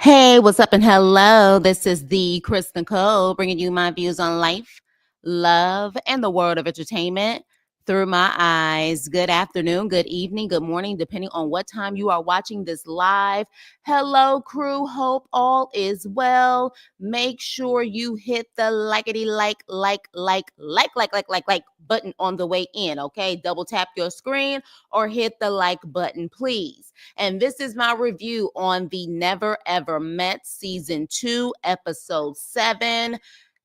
Hey, what's up and hello? This is the Kristen Cole bringing you my views on life, love, and the world of entertainment through my eyes. Good afternoon, good evening, good morning, depending on what time you are watching this live. Hello, crew. Hope all is well. Make sure you hit the likety like button on the way in, okay? Double tap your screen or hit the like button, please. And this is my review on the Never Ever Met Season 2, Episode 7,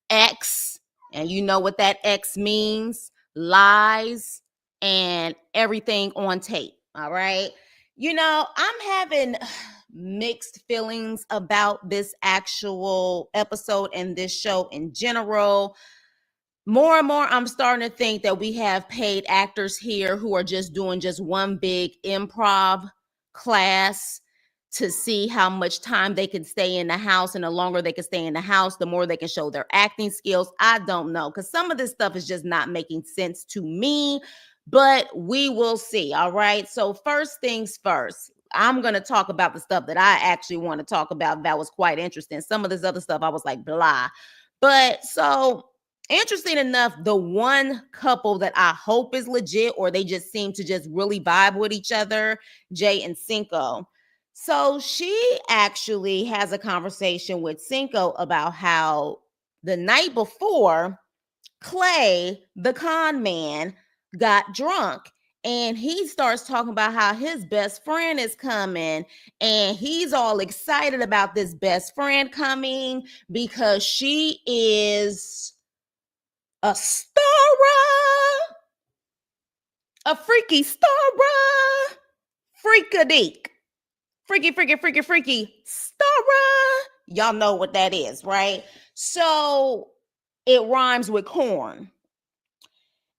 X. And you know what that X means: lies and everything on tape. All right. I'm having mixed feelings about this actual episode and this show in general. More and more, I'm starting to think that we have paid actors here who are just doing just one big improv class to see how much time they can stay in the house. And the longer they can stay in the house, the more they can show their acting skills. I don't know, because some of this stuff is just not making sense to me, but we will see. All right. So, first things first, I'm going to talk about the stuff that I actually want to talk about. That was quite interesting. Some of this other stuff, I was like, blah. But so, interesting enough, the one couple that I hope is legit, or they just seem to just really vibe with each other, Jay and Cinco. So she actually has a conversation with Cinco about how the night before, Clay, the con man, got drunk. And he starts talking about how his best friend is coming. And he's all excited about this best friend coming because she is a starer, a freaky starer, freakadeek, freaky starer. Y'all know what that is, right? So it rhymes with corn.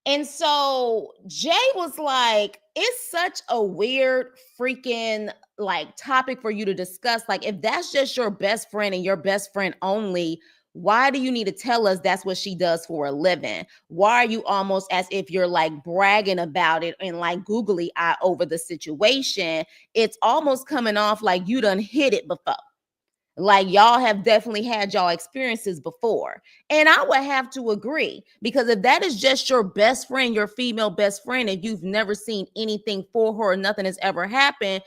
And so Jay was like, it's such a weird freaking like topic for you to discuss. Like, if that's just your best friend and your best friend only, why do you need to tell us that's what she does for a living? Why are you almost as if you're like bragging about it and like googly eye over the situation? It's almost coming off like you done hit it before. Like, y'all have definitely had y'all experiences before. And I would have to agree, because if that is just your best friend, your female best friend, and you've never seen anything for her or nothing has ever happened,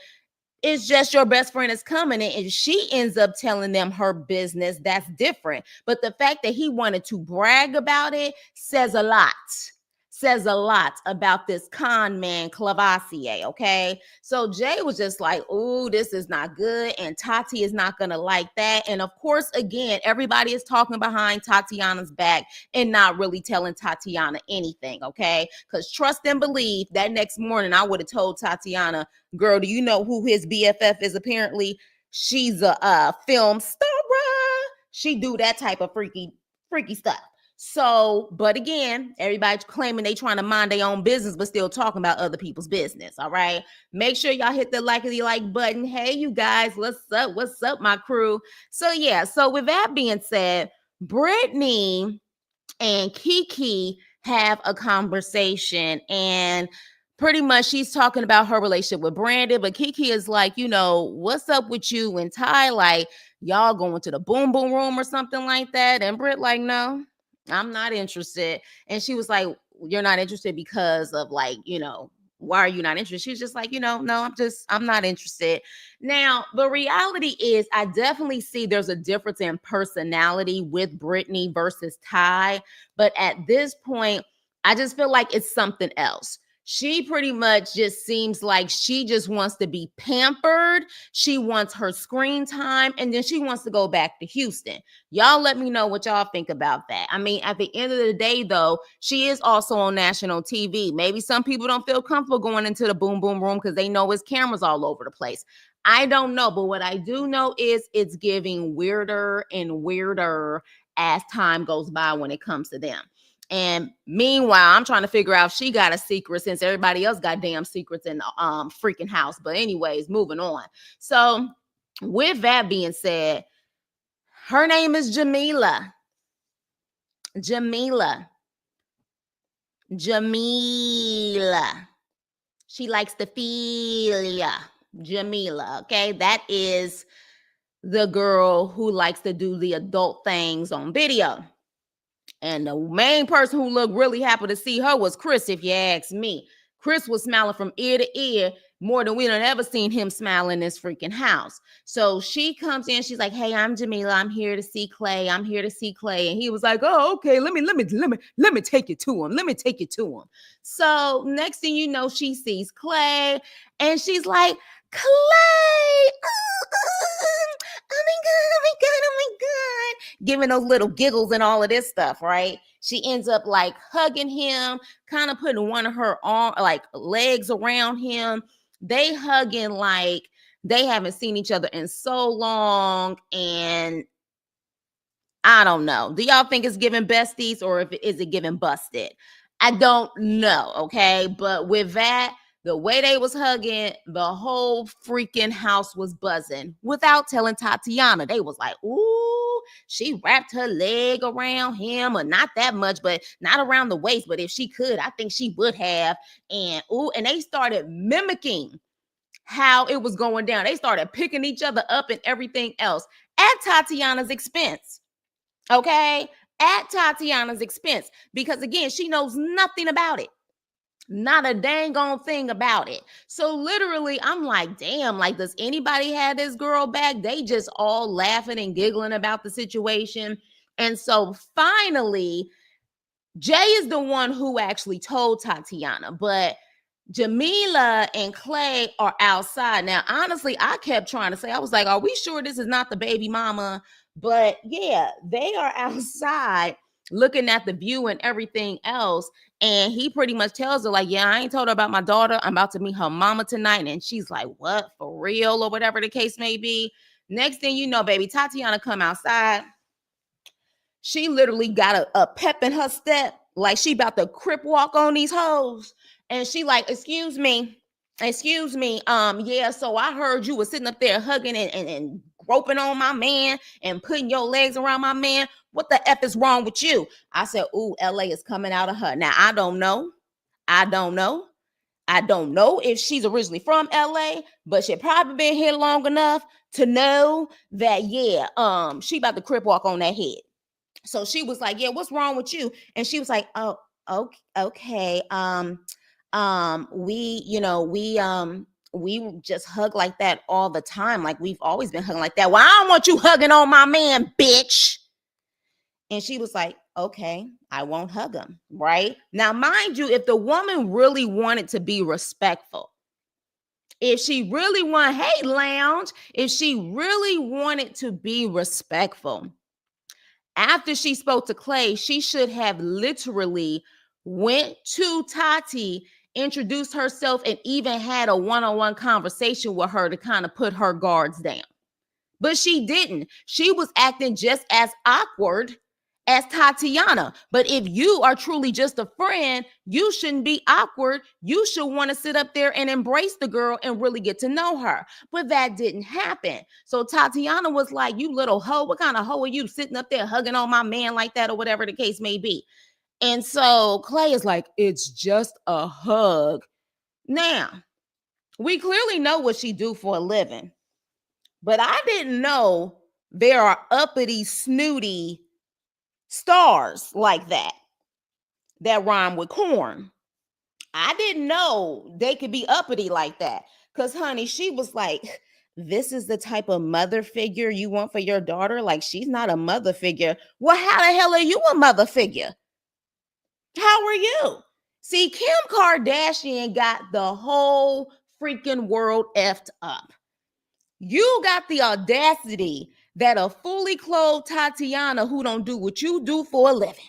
it's just your best friend is coming in. If she ends up telling them her business, that's different. But the fact that he wanted to brag about it says a lot. Says a lot about this con man Clavassier, okay? So Jay was just like, "Ooh, this is not good, and Tati is not gonna like that." And of course, again, everybody is talking behind Tatiana's back and not really telling Tatiana anything, okay? Because trust and believe, that next morning I would have told Tatiana, "Girl, do you know who his BFF is? Apparently, she's a film star. She do that type of freaky stuff." So, but again, everybody's claiming they trying to mind their own business, but still talking about other people's business. All right. Make sure y'all hit the like button. Hey, you guys, what's up? What's up, my crew? So, yeah. So, with that being said, Brittany and Kiki have a conversation, and pretty much she's talking about her relationship with Brandon, but Kiki is like, what's up with you and Ty? Like, y'all going to the boom boom room or something like that? And Britt like, no, I'm not interested. And she was like, you're not interested because of like, why are you not interested? She's just like, no, I'm not interested. Now, the reality is, I definitely see there's a difference in personality with Brittany versus Ty. But at this point, I just feel like it's something else. She pretty much just seems like she just wants to be pampered. She wants her screen time, and then she wants to go back to Houston. Y'all let me know what y'all think about that. I mean, at the end of the day, though, she is also on national TV. Maybe some people don't feel comfortable going into the boom boom room because they know it's cameras all over the place. I don't know, but what I do know is it's giving weirder and weirder as time goes by when it comes to them. And meanwhile, I'm trying to figure out if she got a secret, since everybody else got damn secrets in the freaking house. But anyways, moving on. So with that being said, her name is Jamila. Jamila. Jamila. She likes to feel ya. Jamila. Okay. That is the girl who likes to do the adult things on video. And the main person who looked really happy to see her was Chris, if you ask me. Chris was smiling from ear to ear more than we done ever seen him smile in this freaking house. So she comes in, she's like, "Hey, I'm Jamila. I'm here to see Clay. I'm here to see Clay." And he was like, "Oh, okay. Let me take you to him. Let me take you to him." So next thing you know, she sees Clay and she's like, "Clay, oh my god, oh my god, oh my god," giving those little giggles and all of this stuff, right? She ends up like hugging him, kind of putting one of her arm, like legs around him. They hugging like they haven't seen each other in so long. And I don't know. Do y'all think it's giving besties or is it giving busted? I don't know. Okay. But with that, the way they was hugging, the whole freaking house was buzzing without telling Tatiana. They was like, "Ooh, she wrapped her leg around him," or not that much, but not around the waist. But if she could, I think she would have. And ooh, and they started mimicking how it was going down. They started picking each other up and everything else at Tatiana's expense. Okay. At Tatiana's expense. Because again, she knows nothing about it. Not a dang on thing about it. So literally, I'm like, damn, like, does anybody have this girl back? They just all laughing and giggling about the situation. And so finally, Jay is the one who actually told Tatiana, but Jamila and Clay are outside. Now, honestly, I kept trying to say, I was like, are we sure this is not the baby mama? But yeah, they are outside looking at the view and everything else. And he pretty much tells her, like, "Yeah, I ain't told her about my daughter. I'm about to meet her mama tonight." And she's like, "What? For real?" Or whatever the case may be. Next thing you know, baby, Tatiana come outside. She literally got a pep in her step, like she about to crip walk on these hoes. And she like, excuse me, yeah, so I heard you was sitting up there hugging and groping on my man and putting your legs around my man. What the F is wrong with you?" I said, "Ooh, LA is coming out of her." Now, I don't know. I don't know. I don't know if she's originally from LA, but she probably been here long enough to know that, yeah, she about to crip walk on that head. So she was like, "Yeah, what's wrong with you?" And she was like, "Oh, okay, okay. We just hug like that all the time. Like we've always been hugging like that." "Well, I don't want you hugging on my man, bitch." And she was like, "Okay, I won't hug him." Right now, mind you, if the woman really wanted to be respectful, if she really wanted, hey, lounge, if she really wanted to be respectful, after she spoke to Clay, she should have literally went to Tati, introduced herself, and even had a one-on-one conversation with her to kind of put her guards down. But she didn't. She was acting just as awkward as Tatiana. But if you are truly just a friend, you shouldn't be awkward. You should want to sit up there and embrace the girl and really get to know her. But that didn't happen. So Tatiana was like, "You little hoe, what kind of hoe are you sitting up there hugging on my man like that?" Or whatever the case may be. And so Clay is like, "It's just a hug." Now, we clearly know what she do for a living. But I didn't know there are uppity, snooty stars like that rhyme with corn. I didn't know they could be uppity like that. Because, honey, she was like, "This is the type of mother figure you want for your daughter?" Like, she's not a mother figure. Well, how the hell are you a mother figure? How are you? See, Kim Kardashian got the whole freaking world effed up. You got the audacity that a fully clothed Tatiana, who don't do what you do for a living,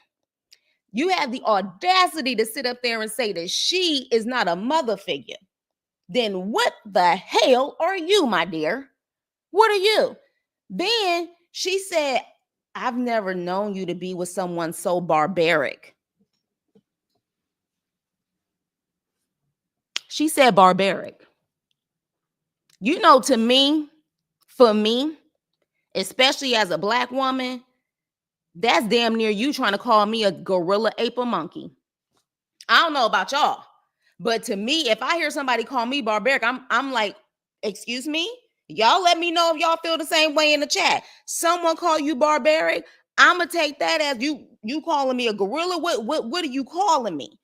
you have the audacity to sit up there and say that she is not a mother figure. Then what the hell are you, my dear? What are you? Then she said, "I've never known you to be with someone so barbaric." She said barbaric. You know, to me, for me, especially as a black woman, that's damn near you trying to call me a gorilla, ape, or monkey. I don't know about y'all, but to me, if I hear somebody call me barbaric, I'm like, "Excuse me? Y'all let me know if y'all feel the same way in the chat. Someone call you barbaric, I'ma take that as you calling me a gorilla. What are you calling me?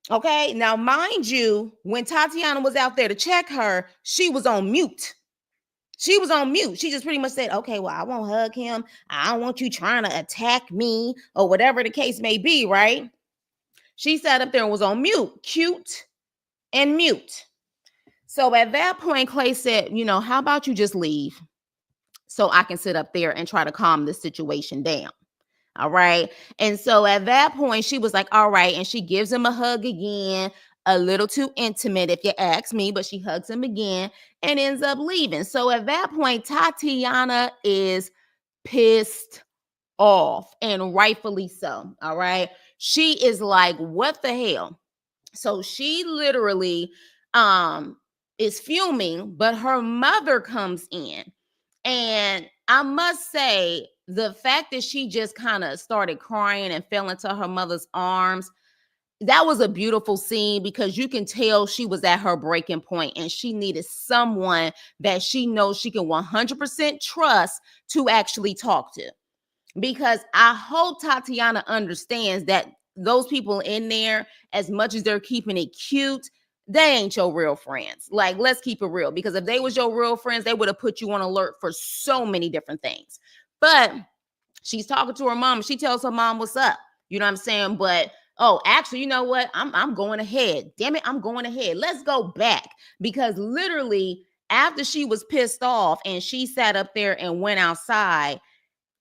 Okay, now mind you, when Tatiana was out there to check her, she was on mute. She was on mute. She just pretty much said, okay, well, I won't hug him. I don't want you trying to attack me or whatever the case may be, right? She sat up there and was on mute, cute and mute. So at that point, Clay said, how about you just leave so I can sit up there and try to calm this situation down? All right. And so at that point, she was like, all right. And she gives him a hug again, a little too intimate, if you ask me, but she hugs him again and ends up leaving. So at that point, Tatiana is pissed off, and rightfully so. All right. She is like, what the hell? So she literally is fuming, but her mother comes in. And I must say, the fact that she just kind of started crying and fell into her mother's arms, that was a beautiful scene, because you can tell she was at her breaking point and she needed someone that she knows she can 100% trust to actually talk to. Because I hope Tatiana understands that those people in there, as much as they're keeping it cute, they ain't your real friends. Like, let's keep it real, because if they was your real friends, they would have put you on alert for so many different things. But she's talking to her mom. She tells her mom what's up. You know what I'm saying? But oh, actually, you know what? I'm going ahead. Damn it, I'm going ahead. Let's go back, because literally after she was pissed off and she sat up there and went outside,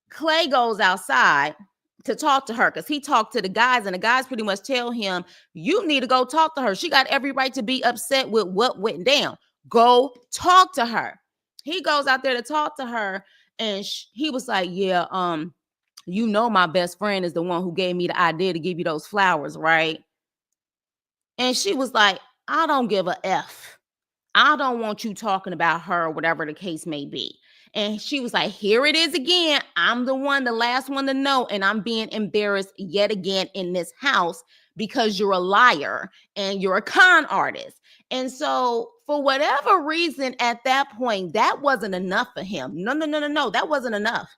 Clay goes outside to talk to her, because he talked to the guys, and the guys pretty much tell him, you need to go talk to her. She got every right to be upset with what went down. Go talk to her. He goes out there to talk to her, and he was like, yeah, my best friend is the one who gave me the idea to give you those flowers, right? And she was like, I don't give a F. I don't want you talking about her, or whatever the case may be. And she was like, here it is again. I'm the last one to know. And I'm being embarrassed yet again in this house, because you're a liar and you're a con artist. And so for whatever reason, at that point, that wasn't enough for him. No. That wasn't enough.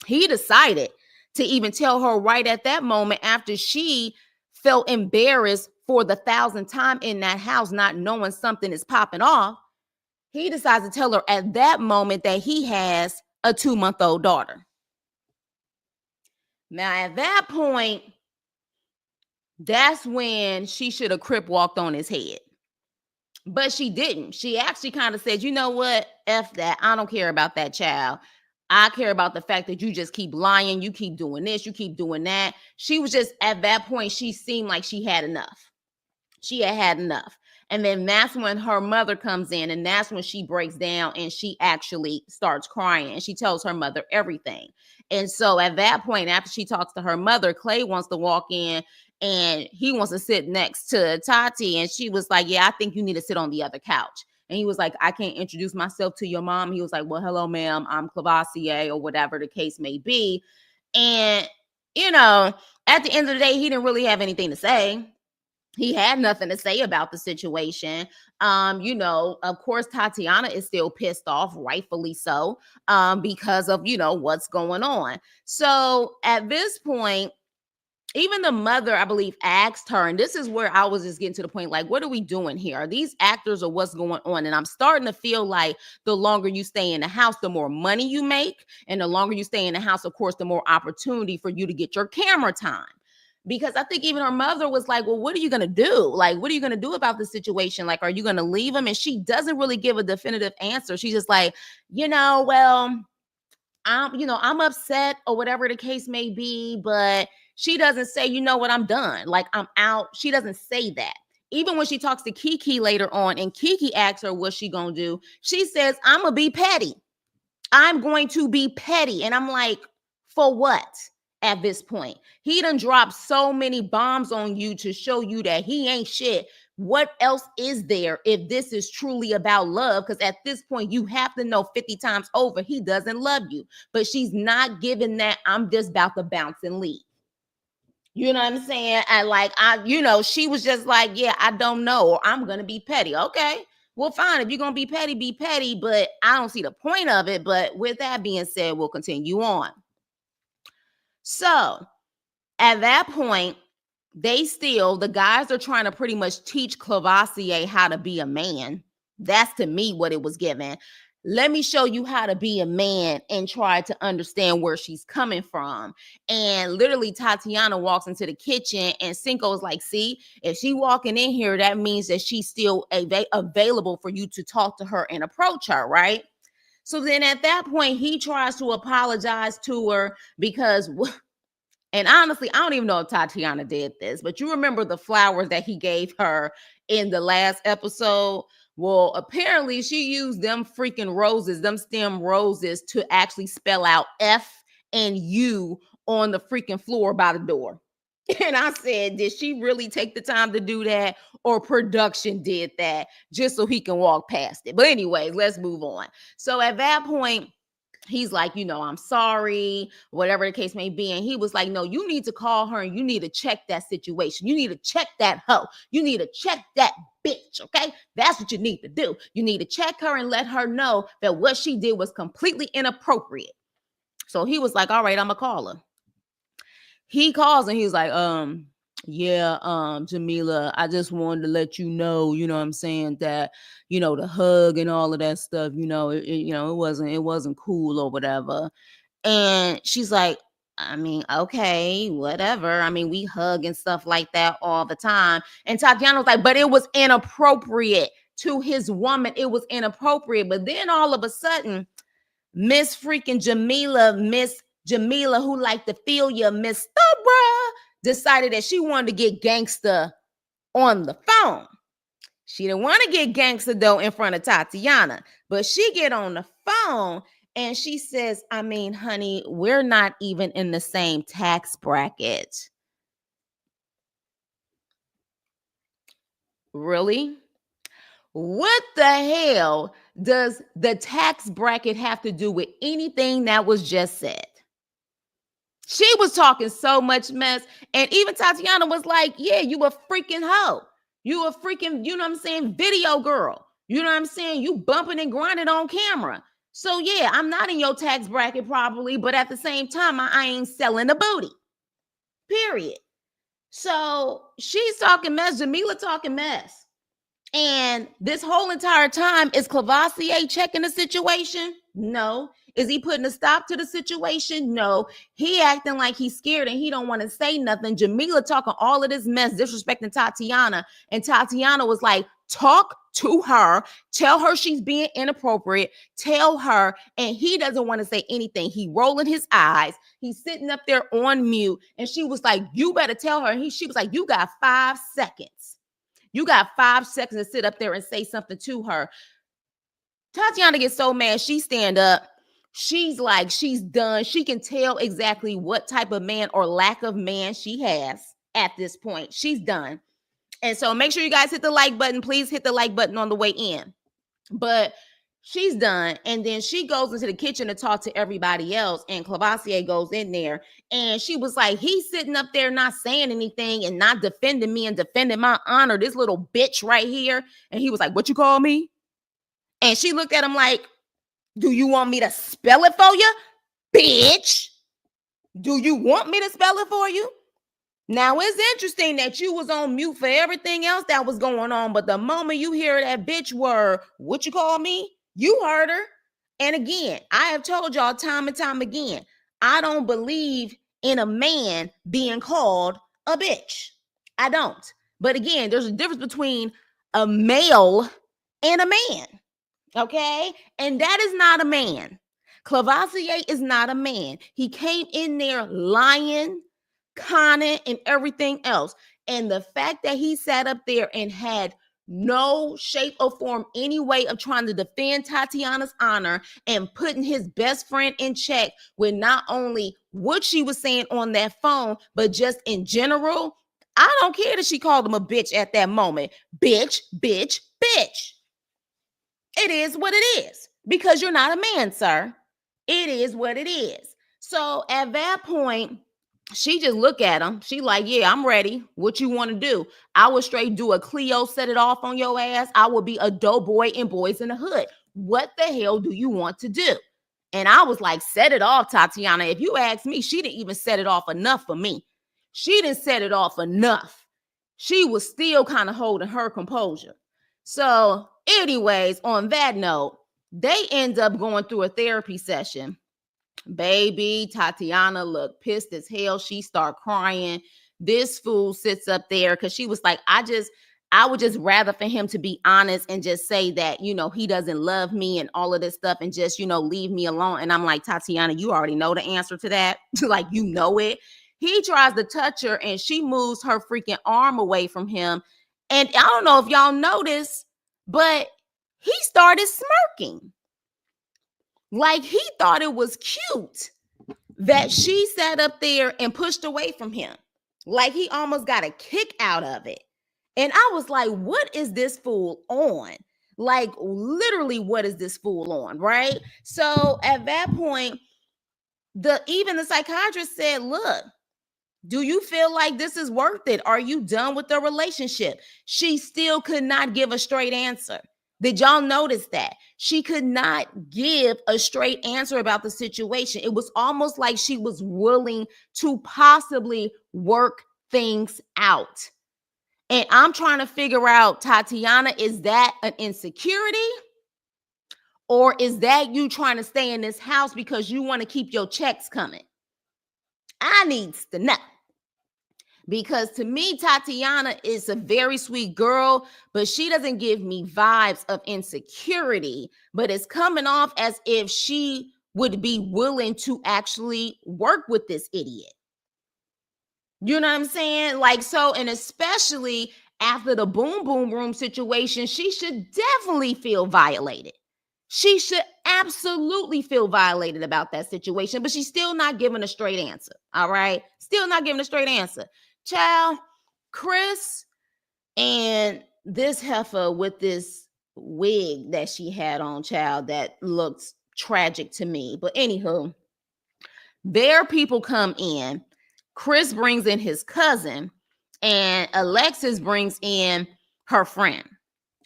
He decided to even tell her right at that moment, after she felt embarrassed for the 1,000th time in that house, not knowing something is popping off. He decides to tell her at that moment that he has a 2-month-old daughter. Now, at that point, that's when she should have crip walked on his head. But she didn't. She actually kind of said, you know what? F that. I don't care about that child. I care about the fact that you just keep lying. You keep doing this. You keep doing that. She was just, at that point, she seemed like she had enough. She had enough. And then that's when her mother comes in, and that's when she breaks down and she actually starts crying, and she tells her mother everything. And so at that point, after she talks to her mother, Clay wants to walk in and he wants to sit next to Tati. And she was like, yeah, I think you need to sit on the other couch. And he was like, I can't introduce myself to your mom. He was like, well, hello, ma'am. I'm Clavassier, or whatever the case may be. And, at the end of the day, he didn't really have anything to say. He had nothing to say about the situation. Of course, Tatiana is still pissed off, rightfully so, because of, what's going on. So at this point, even the mother, I believe, asked her, and this is where I was just getting to the point, like, what are we doing here? Are these actors, or what's going on? And I'm starting to feel like the longer you stay in the house, the more money you make. And the longer you stay in the house, of course, the more opportunity for you to get your camera time. Because I think even her mother was like, well, what are you going to do? Like, what are you going to do about the situation? Like, are you going to leave him? And she doesn't really give a definitive answer. She's just like, well, I'm upset, or whatever the case may be, but she doesn't say, what, I'm done. Like, I'm out. She doesn't say that. Even when she talks to Kiki later on, and Kiki asks her what she going to do, she says, I'm going to be petty. I'm going to be petty. And I'm like, for what? At this point, he done dropped so many bombs on you to show you that he ain't shit. What else is there if this is truly about love? Because at this point, you have to know 50 times over, he doesn't love you. But she's not giving that, I'm just about to bounce and leave. You know what I'm saying? And she was just like, yeah, I don't know, or I'm going to be petty. Okay. Well, fine. If you're going to be petty, but I don't see the point of it. But with that being said, we'll continue on. So at that point, the guys are trying to pretty much teach Clavasier how to be a man. That's to me what it was given. Let me show you how to be a man and try to understand where she's coming from. And literally Tatiana walks into the kitchen and Cinco's like, see, if she walking in here, that means that she's still available for you to talk to her and approach her, right? So then at that point, he tries to apologize to her because and honestly, I don't even know if Tatiana did this, but you remember the flowers that he gave her in the last episode? Well, apparently she used them freaking roses, them stem roses, to actually spell out F and U on the freaking floor by the door. And I said, did she really take the time to do that? Or production did that just so he can walk past it? But anyways, let's move on. So at that point, he's like, I'm sorry, whatever the case may be. And he was like, no, you need to call her and you need to check that situation. You need to check that hoe. You need to check that bitch. Okay. That's what you need to do. You need to check her and let her know that what she did was completely inappropriate. So he was like, all right, I'm gonna call her. He calls and he's like, Jamila, I just wanted to let you know what I'm saying, that, the hug and all of that stuff, it wasn't cool or whatever. And she's like, I mean, okay, whatever. I mean, we hug and stuff like that all the time. And Tatiana was like, but it was inappropriate to his woman. It was inappropriate. But then all of a sudden, Miss Jamila, who liked to feel you, Miss Thubra, decided that she wanted to get gangster on the phone. She didn't want to get gangster though in front of Tatiana, but she get on the phone and she says, I mean, honey, we're not even in the same tax bracket. Really? What the hell does the tax bracket have to do with anything that was just said? She was talking so much mess. And even Tatiana was like, yeah, you a freaking hoe. You a freaking, video girl. You know what I'm saying? You bumping and grinding on camera. So yeah, I'm not in your tax bracket probably, but at the same time, I ain't selling the booty. Period. So she's talking mess. Jamila talking mess. And this whole entire time, is Clavasier checking the situation? No. Is he putting a stop to the situation? No. He acting like he's scared and he don't want to say nothing. Jamila talking all of this mess, disrespecting Tatiana. And Tatiana was like, talk to her. Tell her she's being inappropriate. Tell her. And he doesn't want to say anything. He rolling his eyes. He's sitting up there on mute. And she was like, you better tell her. And she was like, you got 5 seconds. You got 5 seconds to sit up there and say something to her. Tatiana gets so mad, she stand up. She's like, she's done. She can tell exactly what type of man or lack of man she has at this point. She's done. And so make sure you guys hit the like button. Please hit the like button on the way in. But she's done. And then she goes into the kitchen to talk to everybody else. And Clavasier goes in there. And she was like, he's sitting up there not saying anything and not defending me and defending my honor. This little bitch right here. And he was like, what you call me? And she looked at him like, do you want me to spell it for you? Bitch. Do you want me to spell it for you? Now, it's interesting that you was on mute for everything else that was going on. But the moment you hear that bitch word, what you call me? You heard her. And again, I have told y'all time and time again, I don't believe in a man being called a bitch. I don't. But again, there's a difference between a male and a man. Okay? And that is not a man. Clavasier is not a man. He came in there lying, conning, and everything else. And the fact that he sat up there and had no shape or form, any way of trying to defend Tatiana's honor and putting his best friend in check with not only what she was saying on that phone, but just in general, I don't care that she called him a bitch at that moment. Bitch, bitch, bitch. It is what it is because you're not a man, sir. It is what it is. So at that point, she just look at him. She like, yeah, I'm ready. What you want to do? I would straight do a Cleo, set it off on your ass. I would be a doughboy in Boys in the Hood. What the hell do you want to do? And I was like, set it off, Tatiana. If you ask me, she didn't even set it off enough for me. She didn't set it off enough. She was still kind of holding her composure. So, anyways, on that note, they end up going through a therapy session. Baby, Tatiana looked pissed as hell. She started crying. This fool sits up there because she was like, I would just rather for him to be honest and just say that, he doesn't love me and all of this stuff and just, leave me alone. And I'm like, Tatiana, you already know the answer to that. Like, you know it. He tries to touch her and she moves her freaking arm away from him. And I don't know if y'all noticed, but he started smirking. Like he thought it was cute that she sat up there and pushed away from him. Like he almost got a kick out of it. And I was like, what is this fool on? Like literally, what is this fool on? Right? So at that point, even the psychiatrist said, look, do you feel like this is worth it? Are you done with the relationship? She still could not give a straight answer. Did y'all notice that? She could not give a straight answer about the situation. It was almost like she was willing to possibly work things out. And I'm trying to figure out, Tatiana, is that an insecurity? Or is that you trying to stay in this house because you want to keep your checks coming? I needs to know. Because to me, Tatiana is a very sweet girl, but she doesn't give me vibes of insecurity, but it's coming off as if she would be willing to actually work with this idiot. You know what I'm saying? Like, so, and especially after the boom boom room situation, she should definitely feel violated. She should absolutely feel violated about that situation, but she's still not giving a straight answer. All right. Still not giving a straight answer. Child, Chris and this heifer with this wig that she had on, child, that looks tragic to me. But anywho, their people come in. Chris brings in his cousin, and Alexis brings in her friend.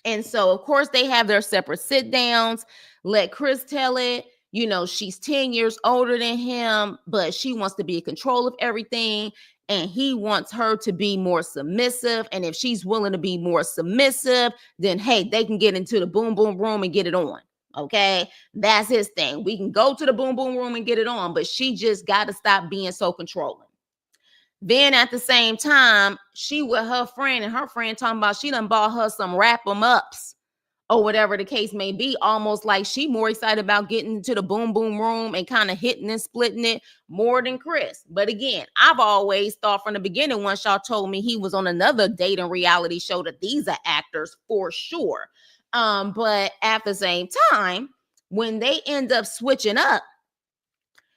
And so, of course, they have their separate sit downs. Let Chris tell it. She's 10 years older than him, but she wants to be in control of everything. And he wants her to be more submissive. And if she's willing to be more submissive, then, hey, they can get into the boom, boom room and get it on. Okay, that's his thing. We can go to the boom, boom room and get it on, but she just got to stop being so controlling. Then at the same time, she with her friend and her friend talking about she done bought her some wrap 'em ups or whatever the case may be, almost like she more excited about getting to the boom boom room and kind of hitting and splitting it more than Chris. But again, I've always thought from the beginning, once y'all told me he was on another dating reality show, that these are actors for sure. But at the same time, when they end up switching up,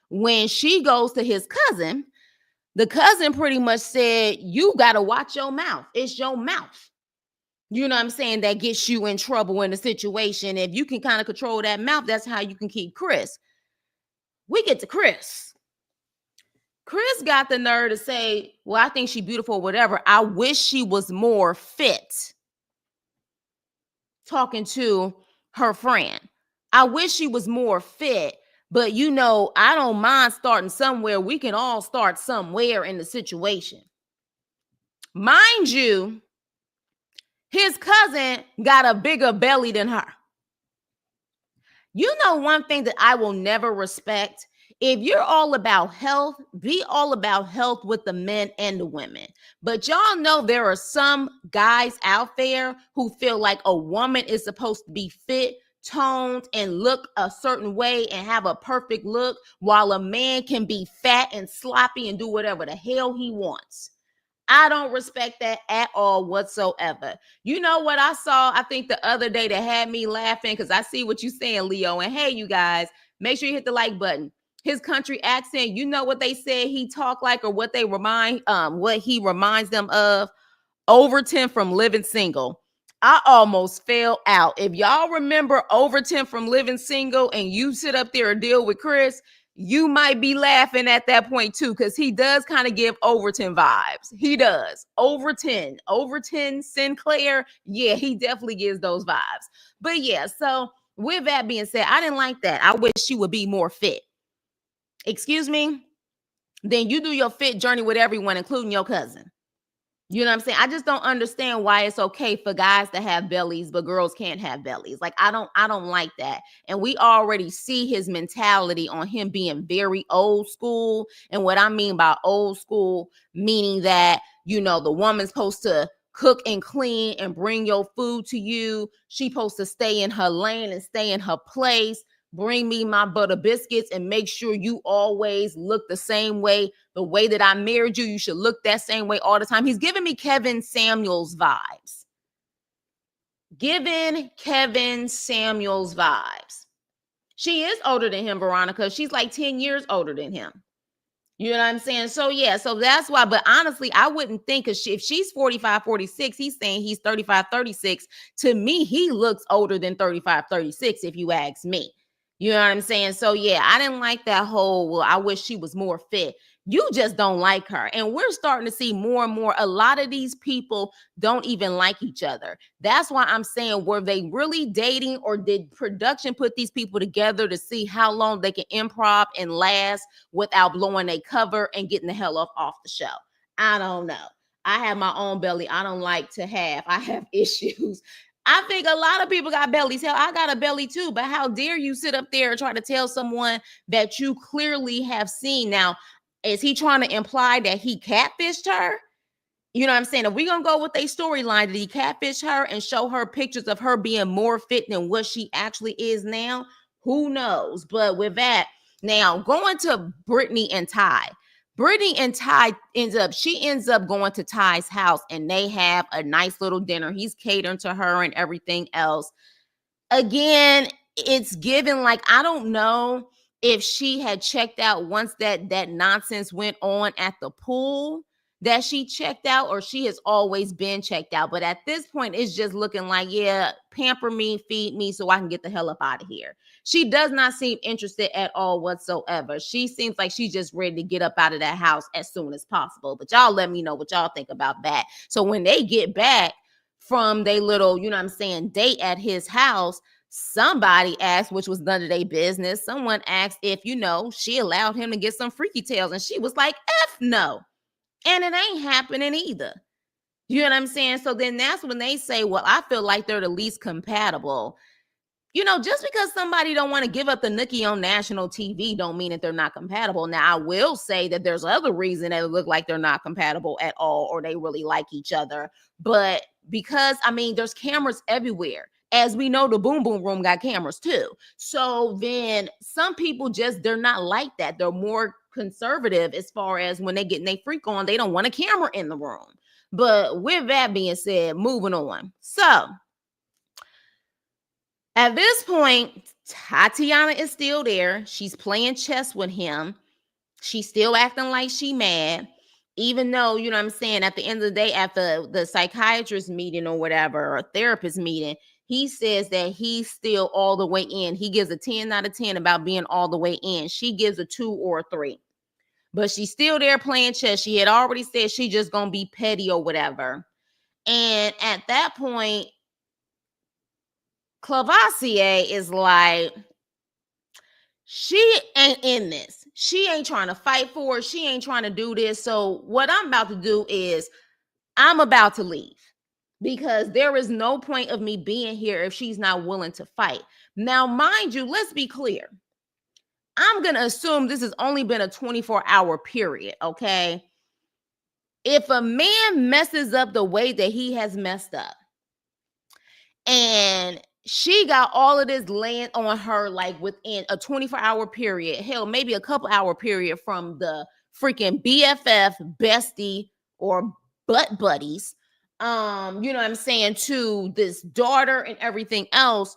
when she goes to his cousin, the cousin pretty much said, you got to watch your mouth. It's your mouth. You know what I'm saying? That gets you in trouble in a situation. If you can kind of control that mouth, that's how you can keep Chris. We get to Chris. Chris got the nerve to say, well, I think she's beautiful or whatever. I wish she was more fit. Talking to her friend. I wish she was more fit. But, I don't mind starting somewhere. We can all start somewhere in the situation. Mind you, his cousin got a bigger belly than her. One thing that I will never respect? If you're all about health, be all about health with the men and the women. But y'all know there are some guys out there who feel like a woman is supposed to be fit, toned, and look a certain way and have a perfect look, while a man can be fat and sloppy and do whatever the hell he wants. I don't respect that at all whatsoever. You know what I saw, I think the other day, that had me laughing, because I see what you're saying, Leo. And hey, you guys, make sure you hit the like button. His country accent, you know what they said he talked like, or what he reminds them of? Overton from Living Single. I almost fell out. If y'all remember Overton from Living Single and you sit up there and deal with Chris, you might be laughing at that point too, because he does kind of give Overton vibes. He does. Overton Sinclair. Yeah, he definitely gives those vibes. But yeah, so with that being said, I didn't like that. I wish she would be more fit. Excuse me? Then you do your fit journey with everyone, including your cousin. You know what I'm saying? I just don't understand why it's okay for guys to have bellies, but girls can't have bellies. Like, I don't like that. And we already see his mentality on him being very old school. And what I mean by old school, meaning that, the woman's supposed to cook and clean and bring your food to you. She's supposed to stay in her lane and stay in her place. Bring me my butter biscuits and make sure you always look the same way. The way that I married you, you should look that same way all the time. He's giving me Kevin Samuels vibes. She is older than him, Veronica. She's like 10 years older than him. You know what I'm saying? So, yeah, so that's why. But honestly, I wouldn't think, because if she's 45, 46, he's saying he's 35, 36. To me, he looks older than 35, 36, if you ask me. You know what I'm saying? So, yeah, I didn't like that whole, well, I wish she was more fit. You just don't like her. And we're starting to see more and more. A lot of these people don't even like each other. That's why I'm saying, were they really dating, or did production put these people together to see how long they can improv and last without blowing their cover and getting the hell off the show? I don't know. I have my own belly. I don't like to have. I have issues. I think a lot of people got bellies. Hell, I got a belly too. But how dare you sit up there and try to tell someone that you clearly have seen? Now, is he trying to imply that he catfished her? You know what I'm saying? If we're going to go with a storyline, did he catfish her and show her pictures of her being more fit than what she actually is now? Who knows? But with that, now going to Brittany and Ty. Brittany and Ty ends up going to Ty's house, and they have a nice little dinner. He's catering to her and everything else. Again, it's given like, I don't know if she had checked out once that nonsense went on at the pool, that she checked out, or she has always been checked out. But at this point, it's just looking like, yeah, pamper me, feed me so I can get the hell up out of here. She does not seem interested at all whatsoever. She seems like she's just ready to get up out of that house as soon as possible. But y'all let me know what y'all think about that. So when they get back from their little, date at his house, somebody asked, which was none of their business. Someone asked if, she allowed him to get some freaky tales. And she was like, F no. And it ain't happening either. You know what I'm saying? So then that's when they say, well, I feel like they're the least compatible. Just because somebody don't want to give up the nookie on national TV don't mean that they're not compatible. Now, I will say that there's other reason that it look like they're not compatible at all, or they really like each other. But because, there's cameras everywhere. As we know, the Boom Boom Room got cameras too. So then some people they're not like that. They're more conservative as far as when they getting their freak on, they don't want a camera in the room. But with that being said, moving on. So at this point, Tatiana is still there. She's playing chess with him. She's still acting like she mad, even though, at the end of the day, at the psychiatrist meeting or whatever, or therapist meeting, he says that he's still all the way in. He gives a 10 out of 10 about being all the way in. She gives a 2 or a 3. But she's still there playing chess. She had already said she just going to be petty or whatever. And at that point, Clavassier is like, she ain't in this. She ain't trying to fight for it. She ain't trying to do this. So what I'm about to do is I'm about to leave, because there is no point of me being here if she's not willing to fight. Now, mind you, let's be clear. I'm going to assume this has only been a 24-hour period, okay? If a man messes up the way that he has messed up, and she got all of this laying on her like within a 24-hour period, hell, maybe a couple hour period, from the freaking BFF, bestie, or butt buddies, to this daughter and everything else,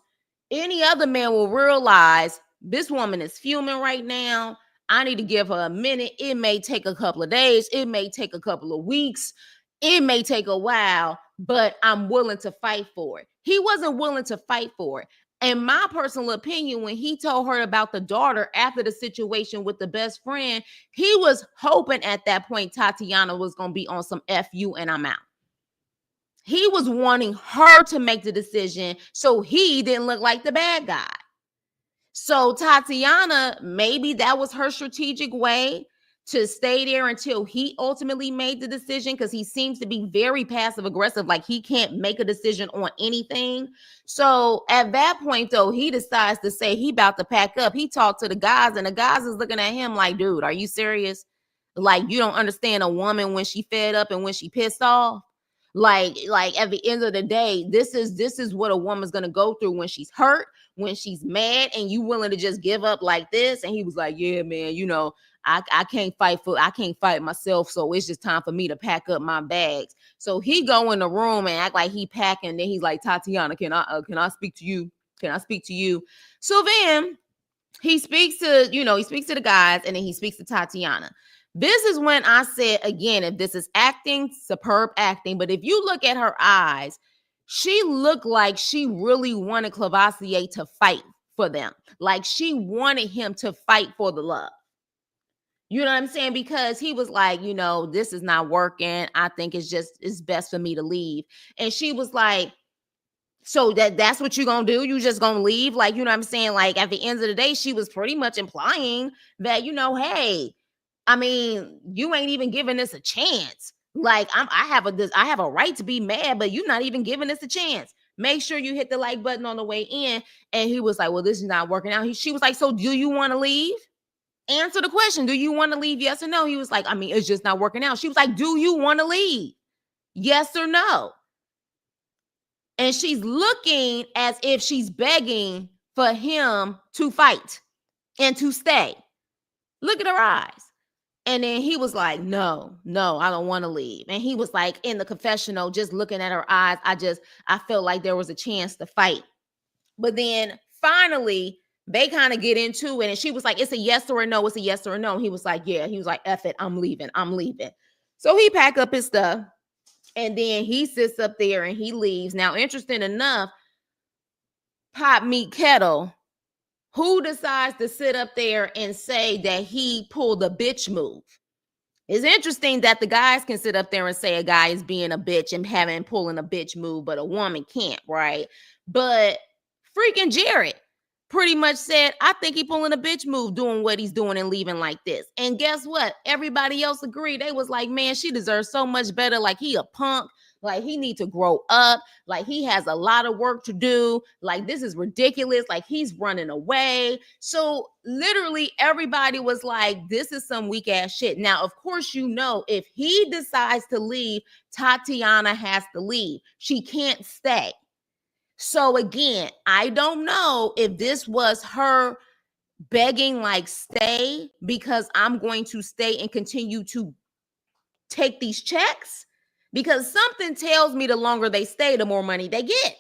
any other man will realize this woman is fuming right now. I need to give her a minute. It may take a couple of days. It may take a couple of weeks. It may take a while, but I'm willing to fight for it. He wasn't willing to fight for it. In my personal opinion, when he told her about the daughter after the situation with the best friend, he was hoping at that point Tatiana was going to be on some F you and I'm out. He was wanting her to make the decision so he didn't look like the bad guy. So Tatiana, maybe that was her strategic way to stay there until he ultimately made the decision, because he seems to be very passive aggressive, like he can't make a decision on anything. So at that point, though, he decides to say he about to pack up. He talked to the guys, and the guys is looking at him like, dude, are you serious? Like, you don't understand a woman when she fed up and when she pissed off. Like at the end of the day, this is what a woman's gonna go through when she's hurt, when she's mad, and you willing to just give up like this. And he was like, yeah, man, I can't fight myself, so it's just time for me to pack up my bags. So he go in the room and act like he packing. Then he's like, Tatiana, can I speak to you? Can I speak to you? So then he speaks to the guys, and then he speaks to Tatiana. This is when I said, again, if this is acting, superb acting. But if you look at her eyes, she looked like she really wanted Clavasier to fight for them. Like she wanted him to fight for the love. You know what I'm saying? Because he was like, this is not working. I think it's best for me to leave. And she was like, so that's what you're going to do? You just going to leave? Like, you know what I'm saying? Like at the end of the day, she was pretty much implying that, hey, I mean, you ain't even giving this a chance. Like I have a right to be mad, but you're not even giving this a chance. Make sure you hit the like button on the way in. And he was like, well, this is not working out. She was like, so do you want to leave? Answer the question. Do you want to leave? Yes or no? He was like, I mean, it's just not working out. She was like, do you want to leave? Yes or no? And she's looking as if she's begging for him to fight and to stay. Look at her eyes. And then he was like, no, I don't want to leave. And he was like in the confessional, just looking at her eyes. I felt like there was a chance to fight. But then finally, they kind of get into it. And she was like, it's a yes or a no. It's a yes or a no. He was like, yeah. He was like, F it. I'm leaving. So he packed up his stuff. And then he sits up there and he leaves. Now, interesting enough, Pot Meat Kettle, who decides to sit up there and say that he pulled a bitch move? It's interesting that the guys can sit up there and say a guy is being a bitch and pulling a bitch move, but a woman can't, right? But freaking Jared pretty much said, I think he pulling a bitch move doing what he's doing and leaving like this. And guess what? Everybody else agreed. They was like, man, she deserves so much better. Like he a punk. Like he need to grow up. Like he has a lot of work to do. Like this is ridiculous. Like he's running away. So literally everybody was like, this is some weak ass shit. Now, of course, if he decides to leave, Tatiana has to leave. She can't stay. So again, I don't know if this was her begging like stay because I'm going to stay and continue to take these checks, because something tells me the longer they stay, the more money they get.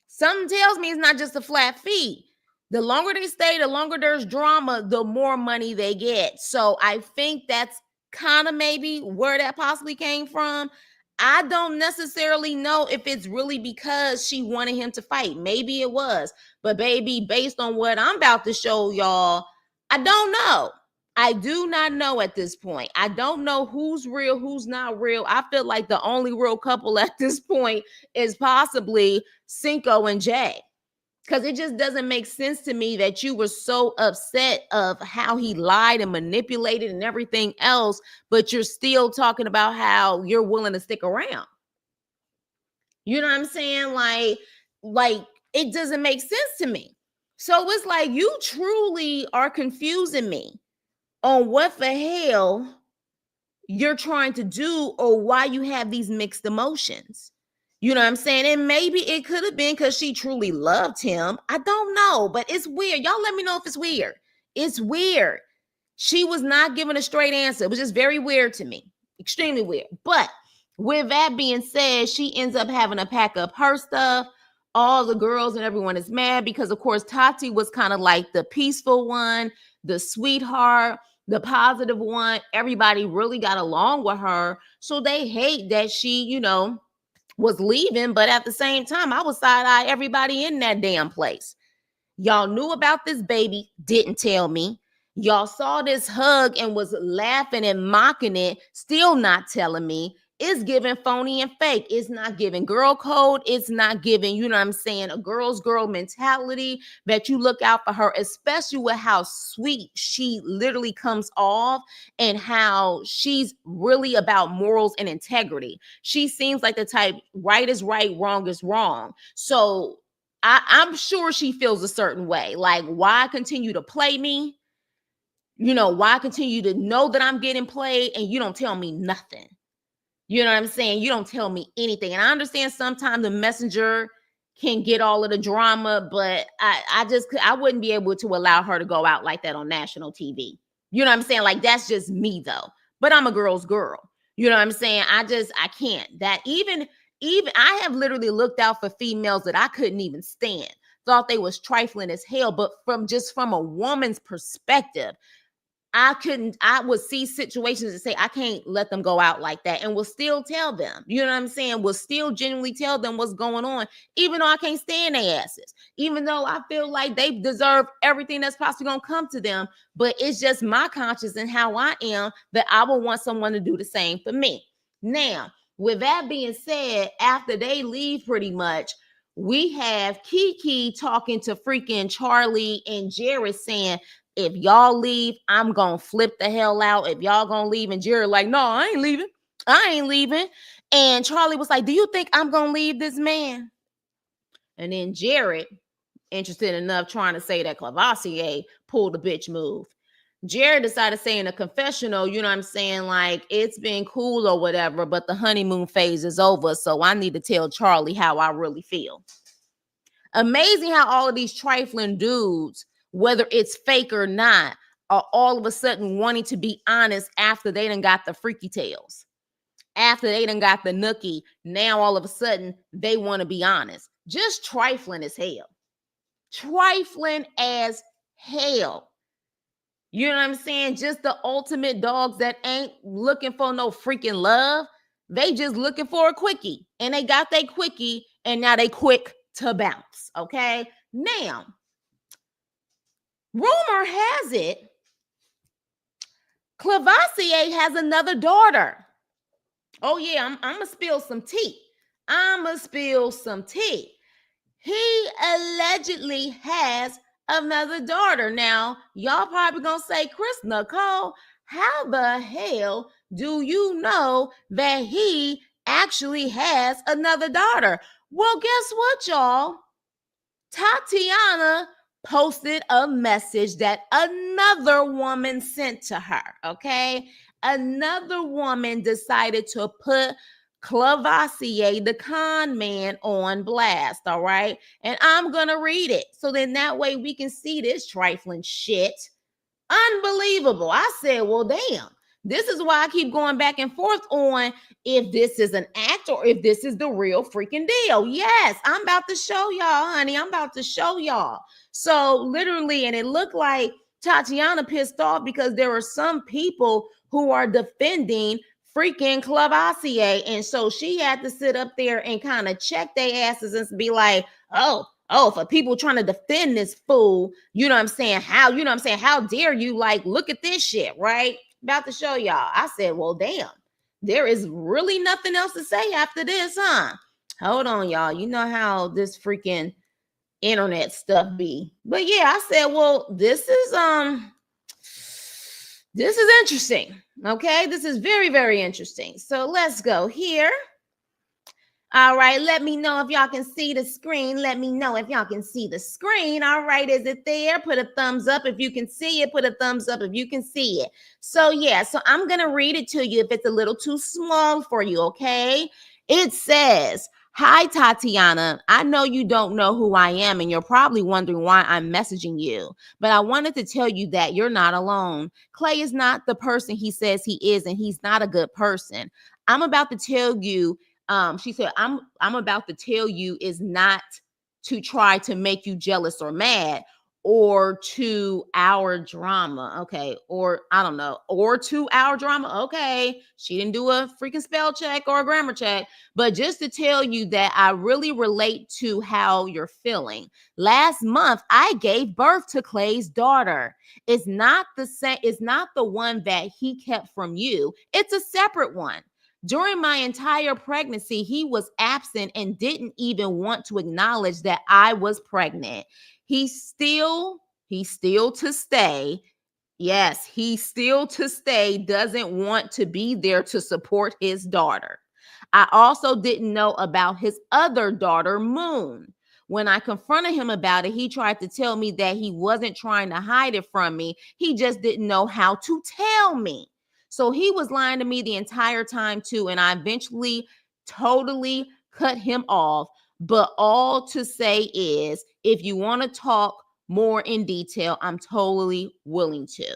Something tells me it's not just a flat fee. The longer they stay, the longer there's drama, the more money they get. So I think that's kind of maybe where that possibly came from. I don't necessarily know if it's really because she wanted him to fight. Maybe it was. But baby, based on what I'm about to show y'all, I don't know. I do not know at this point. I don't know who's real, who's not real. I feel like the only real couple at this point is possibly Cinco and Jay. Because it just doesn't make sense to me that you were so upset of how he lied and manipulated and everything else, but you're still talking about how you're willing to stick around. You know what I'm saying? Like it doesn't make sense to me. So it's like you truly are confusing me on what the hell you're trying to do or why you have these mixed emotions. You know what I'm saying? And maybe it could have been because she truly loved him. I don't know, but it's weird. Y'all let me know if it's weird. It's weird. She was not giving a straight answer. It was just very weird to me. Extremely weird. But with that being said, she ends up having to pack up her stuff. All the girls and everyone is mad because, of course, Tati was kind of like the peaceful one, the sweetheart, the positive one. Everybody really got along with her. So they hate that she, was leaving, but at the same time, I was side-eye everybody in that damn place. Y'all knew about this baby, didn't tell me. Y'all saw this hug and was laughing and mocking it, still not telling me. It's giving phony and fake. It's not giving girl code. It's not giving, you know what I'm saying, a girl's girl mentality that you look out for her, especially with how sweet she literally comes off and how she's really about morals and integrity. She seems like the type, right is right, wrong is wrong. So I'm sure she feels a certain way. Like, why continue to play me? You know, why continue to know that I'm getting played and you don't tell me nothing? You know what I'm saying? You don't tell me anything. And I understand sometimes the messenger can get all of the drama, but I wouldn't be able to allow her to go out like that on national TV. You know what I'm saying? Like, that's just me though. But I'm a girl's girl. You know what I'm saying? I can't. That even I have literally looked out for females that I couldn't even stand. Thought they was trifling as hell, but from a woman's perspective, I would see situations and say, I can't let them go out like that, and will still tell them, you know what I'm saying? Will still genuinely tell them what's going on, even though I can't stand their asses, even though I feel like they deserve everything that's possibly going to come to them. But it's just my conscience and how I am that I would want someone to do the same for me. Now, with that being said, after they leave pretty much, we have Kiki talking to freaking Charlie and Jared saying, if y'all leave, I'm gonna flip the hell out. If y'all gonna leave, and Jared like, no, I ain't leaving. I ain't leaving. And Charlie was like, do you think I'm gonna leave this man? And then Jared, interested enough trying to say that Clavasier pulled a bitch move. Jared decided to say in a confessional, you know what I'm saying, like, it's been cool or whatever, but the honeymoon phase is over, so I need to tell Charlie how I really feel. Amazing how all of these trifling dudes, whether it's fake or not, are all of a sudden wanting to be honest after they done got the freaky tales. After they done got the nookie, now all of a sudden they want to be honest. Just trifling as hell. Trifling as hell. You know what I'm saying? Just the ultimate dogs that ain't looking for no freaking love. They just looking for a quickie. And they got their quickie, and now they quick to bounce. Okay? Now, rumor has it, Clavasier has another daughter. Oh, yeah, I'm going to spill some tea. He allegedly has another daughter. Now, y'all probably going to say, Chris Nicole, how the hell do you know that he actually has another daughter? Well, guess what, y'all? Tatiana posted a message that another woman sent to her, okay? Another woman decided to put Clavasier, the con man, on blast, all right? And I'm going to read it. So then that way we can see this trifling shit. Unbelievable. I said, well, damn. This is why I keep going back and forth on if this is an act or if this is the real freaking deal. Yes, I'm about to show y'all, honey. I'm about to show y'all. So literally, and it looked like Tatiana pissed off because there are some people who are defending freaking Clavasier. And so she had to sit up there and kind of check their asses and be like, oh, for people trying to defend this fool, you know what I'm saying? How dare you, like, look at this shit, right? About to show y'all. I said, well, damn, there is really nothing else to say after this, huh? Hold on, y'all. You know how this freaking internet stuff be. But yeah, I said, well, this is interesting. Okay, this is very, very interesting. So let's go here. All right, let me know if y'all can see the screen. Let me know if y'all can see the screen. All right, is it there? Put a thumbs up if you can see it. Put a thumbs up if you can see it. So yeah, so I'm going to read it to you if it's a little too small for you, okay? It says, hi, Tatiana. I know you don't know who I am, and you're probably wondering why I'm messaging you. But I wanted to tell you that you're not alone. Clay is not the person he says he is, and he's not a good person. I'm about to tell you, she said, I'm about to tell you is not to try to make you jealous or mad or 2-hour drama. Okay. Or I don't know, or 2-hour drama. Okay. She didn't do a freaking spell check or a grammar check, but just to tell you that I really relate to how you're feeling. Last month, I gave birth to Clay's daughter. It's not the same, it's not the one that he kept from you. It's a separate one. During my entire pregnancy, he was absent and didn't even want to acknowledge that I was pregnant. He still to stay. Yes, he still to stay doesn't want to be there to support his daughter. I also didn't know about his other daughter, Moon. When I confronted him about it, he tried to tell me that he wasn't trying to hide it from me. He just didn't know how to tell me. So he was lying to me the entire time, too. And I eventually totally cut him off. But all to say is, if you want to talk more in detail, I'm totally willing to.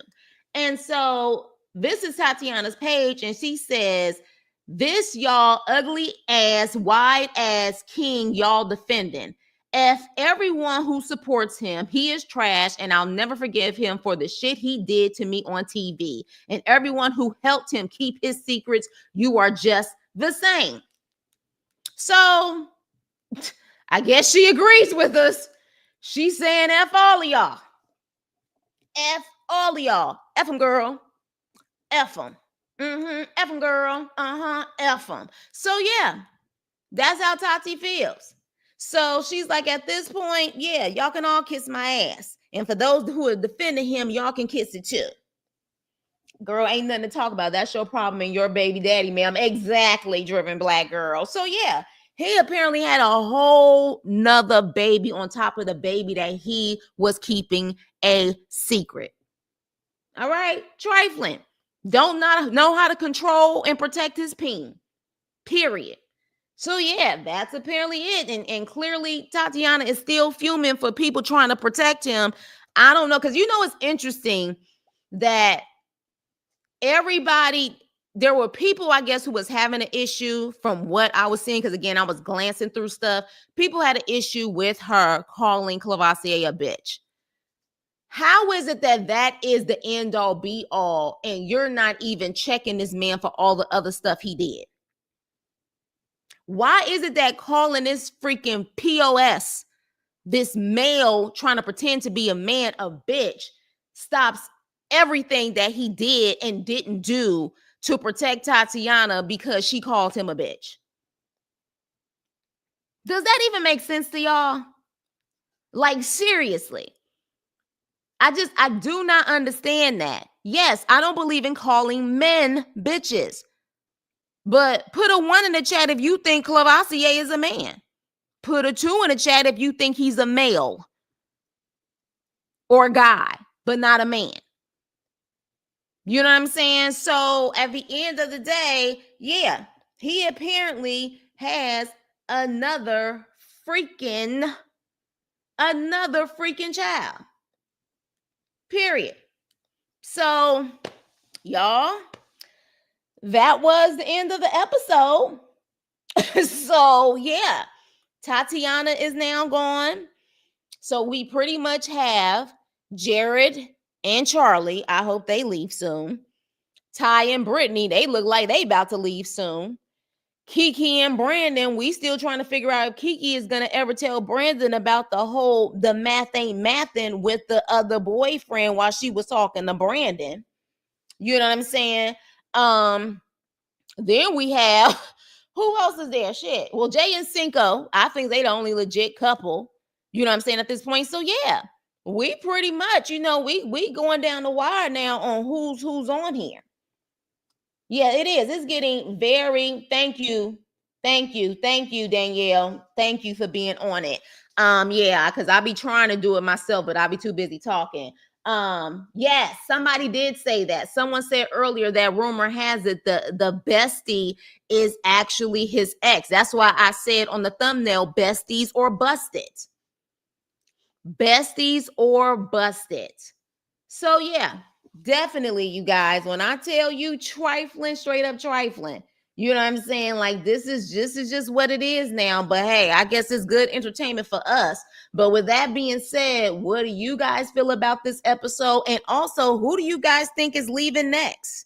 And so this is Tatiana's page, and she says, this y'all ugly ass, wide ass king y'all defending. F everyone who supports him. He is trash, and I'll never forgive him for the shit he did to me on TV. And everyone who helped him keep his secrets, you are just the same. So I guess she agrees with us. She's saying F all of y'all. F all of y'all. F them, girl. F them. F them, girl. F them. So yeah, that's how Tati feels. So she's like, at this point, yeah, y'all can all kiss my ass. And for those who are defending him, y'all can kiss it too. Girl, ain't nothing to talk about. That's your problem and your baby daddy, ma'am. Exactly, driven black girl. So yeah, he apparently had a whole nother baby on top of the baby that he was keeping a secret. All right, trifling. Don't not know how to control and protect his peen. Period. So yeah, that's apparently it. And clearly Tatiana is still fuming for people trying to protect him. I don't know, because it's interesting that everybody, there were people, I guess, who was having an issue from what I was seeing, because again, I was glancing through stuff. People had an issue with her calling Clavasier a bitch. How is it that that is the end all be all, and you're not even checking this man for all the other stuff he did? Why is it that calling this freaking POS, this male trying to pretend to be a man, a bitch, stops everything that he did and didn't do to protect Tatiana because she called him a bitch? Does that even make sense to y'all? Like, seriously. I do not understand that. Yes, I don't believe in calling men bitches. But put a 1 in the chat if you think Clavasier is a man. Put a 2 in the chat if you think he's a male or a guy, but not a man. You know what I'm saying? So at the end of the day, yeah, he apparently has another freaking child. Period. So, y'all, that was the end of the episode. So, yeah, Tatiana is now gone. So we pretty much have Jared and Charlie. I hope they leave soon. Ty and Brittany, they look like they about to leave soon. Kiki and Brandon, we still trying to figure out if Kiki is going to ever tell Brandon about the math ain't mathin' with the other boyfriend while she was talking to Brandon. You know what I'm saying? Then we have, who else is there? Shit. Well, Jay and Cinco, I think they the only legit couple. You know what I'm saying, at this point? So yeah, we pretty much, we going down the wire now on who's on here. Yeah, it is. It's getting very, thank you, Danielle. Thank you for being on it. Yeah, because I be trying to do it myself, but I be too busy talking. Yes, somebody did say that. Someone said earlier that rumor has it the bestie is actually his ex. That's why I said on the thumbnail, besties or busted. Besties or busted. So yeah, definitely, you guys, when I tell you trifling, straight up trifling, You know what I'm saying? Like this is just what it is now. But hey, I guess it's good entertainment for us. But with that being said, what do you guys feel about this episode? And also, who do you guys think is leaving next?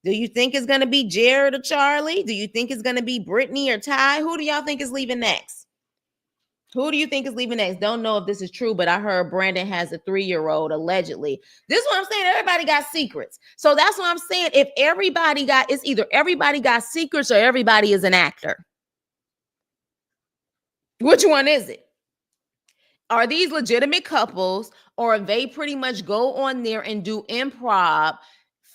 Do you think it's gonna be Jared or Charlie? Do you think it's gonna be Brittany or Ty? Who do y'all think is leaving next? Who do you think is leaving next? Don't know if this is true, but I heard Brandon has a 3-year-old allegedly. This is what I'm saying. Everybody got secrets. So that's what I'm saying. If everybody got, it's either everybody got secrets or everybody is an actor. Which one is it? Are these legitimate couples, or they pretty much go on there and do improv,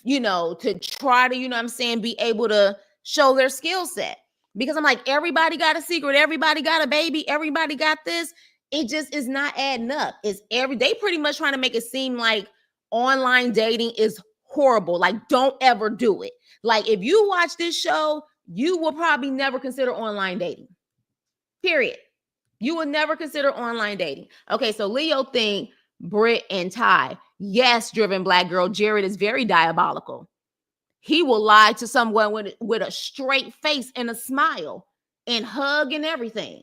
to try to, you know what I'm saying, be able to show their skill set? Because I'm like, everybody got a secret, everybody got a baby, everybody got this. It just is not adding up. They pretty much trying to make it seem like online dating is horrible. Like, don't ever do it. Like, if you watch this show, you will probably never consider online dating. Period. You would never consider online dating. Okay, so Leo think Britt and Ty. Yes, driven black girl. Jared is very diabolical. He will lie to someone with a straight face and a smile and hug and everything.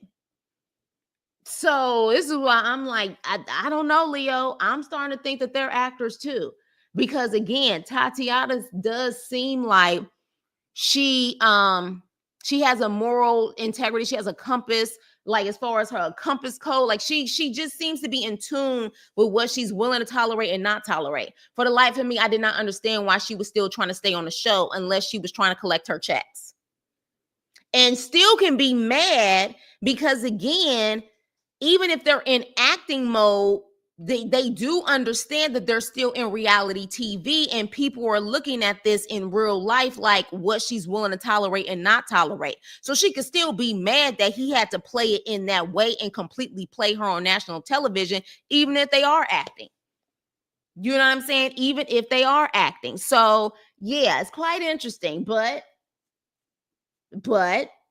So this is why I'm like, I don't know, Leo. I'm starting to think that they're actors too. Because again, Tatiana does seem like she has a moral integrity. She has a compass, like as far as her compass code. Like she just seems to be in tune with what she's willing to tolerate and not tolerate. For the life of me, I did not understand why she was still trying to stay on the show unless she was trying to collect her checks. And still can be mad because, again, even if they're in acting mode, they do understand that they're still in reality TV, and people are looking at this in real life, like what she's willing to tolerate and not tolerate. So she could still be mad that he had to play it in that way and completely play her on national television, even if they are acting. You know what I'm saying? Even if they are acting. So yeah, it's quite interesting, but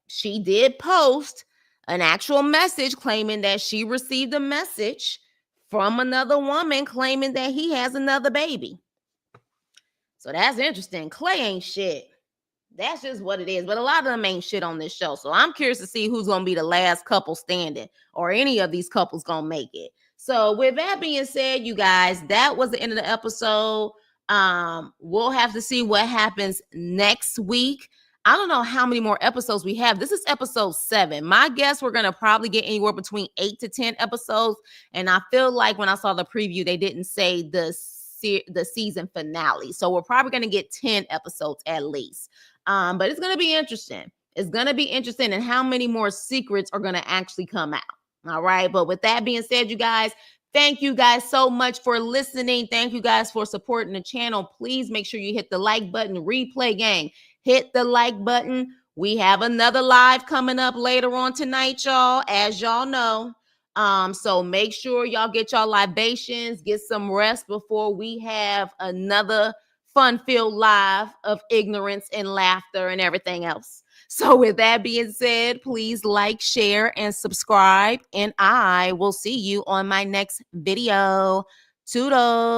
she did post an actual message claiming that she received a message from another woman claiming that he has another baby. So that's interesting. Clay ain't shit. That's just what it is. But a lot of them ain't shit on this show. So I'm curious to see who's going to be the last couple standing, or any of these couples going to make it. So with that being said, you guys, that was the end of the episode. We'll have to see what happens next week. I don't know how many more episodes we have. This is episode 7. My guess, we're going to probably get anywhere between 8 to 10 episodes. And I feel like when I saw the preview, they didn't say the season finale. So we're probably going to get 10 episodes at least. But it's going to be interesting. It's going to be interesting, and how many more secrets are going to actually come out. All right. But with that being said, you guys, thank you guys so much for listening. Thank you guys for supporting the channel. Please make sure you hit the like button. Replay gang, hit the like button. We have another live coming up later on tonight, y'all, as y'all know. So make sure y'all get y'all libations, get some rest before we have another fun-filled live of ignorance and laughter and everything else. So with that being said, please like, share, and subscribe. And I will see you on my next video. Toodles.